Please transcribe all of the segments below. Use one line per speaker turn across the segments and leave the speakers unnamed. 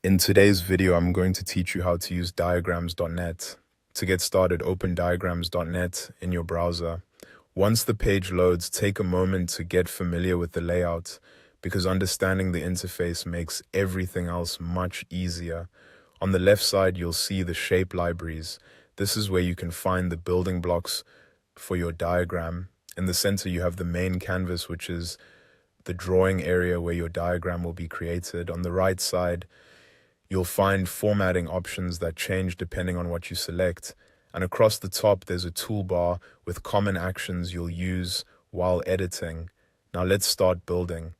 In today's video, I'm going to teach you how to use diagrams.net. To get started, open diagrams.net in your browser. Once the page loads, take a moment to get familiar with the layout, because understanding the interface makes everything else much easier. On the left side, you'll see the shape libraries. This is where you can find the building blocks for your diagram. In the center, you have the main canvas, which is the drawing area where your diagram will be created. On the right side, you'll find formatting options that change depending on what you select. And across the top, there's a toolbar with common actions you'll use while editing. Now let's start building.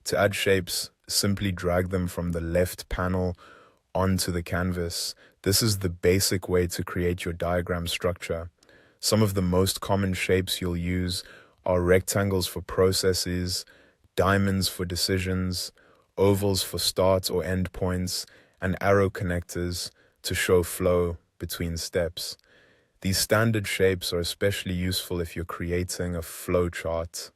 To add shapes, simply drag them from the left panel onto the canvas. This is the basic way to create your diagram structure. Some of the most common shapes you'll use are rectangles for processes, diamonds for decisions, ovals for start or end points, and arrow connectors to show flow between steps. These standard shapes are especially useful if you're creating a flowchart.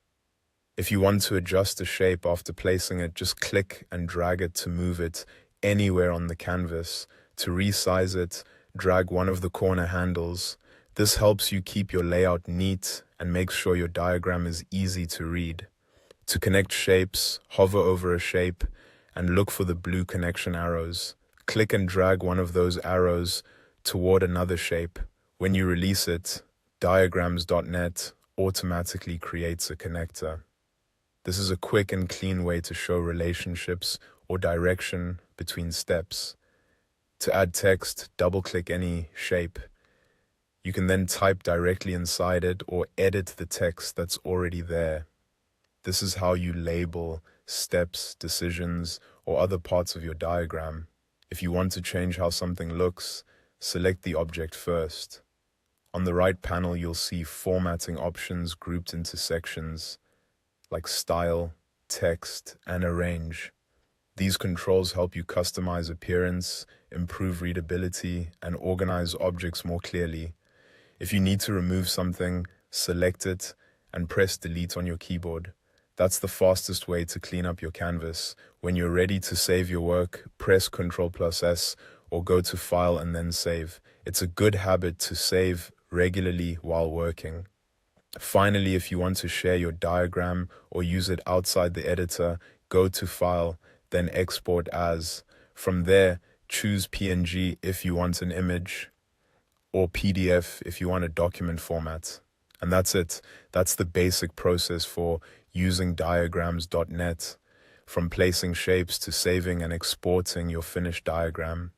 If you want to adjust a shape after placing it, just click and drag it to move it anywhere on the canvas. To resize it, drag one of the corner handles. This helps you keep your layout neat and makes sure your diagram is easy to read. To connect shapes, hover over a shape and look for the blue connection arrows. Click and drag one of those arrows toward another shape. When you release it, diagrams.net automatically creates a connector. This is a quick and clean way to show relationships or direction between steps. To add text, double-click any shape. You can then type directly inside it or edit the text that's already there. This is how you label steps, decisions, or other parts of your diagram. If you want to change how something looks, select the object first. On the right panel, you'll see formatting options grouped into sections like style, text, and arrange. These controls help you customize appearance, improve readability, and organize objects more clearly. If you need to remove something, select it and press delete on your keyboard. That's the fastest way to clean up your canvas. When you're ready to save your work, press Ctrl+S or go to File and then Save. It's a good habit to save regularly while working. Finally, if you want to share your diagram or use it outside the editor, go to File, then Export As. From there, choose PNG if you want an image, or PDF if you want a document format. And that's it. That's the basic process for using diagrams.net, from placing shapes to saving and exporting your finished diagram.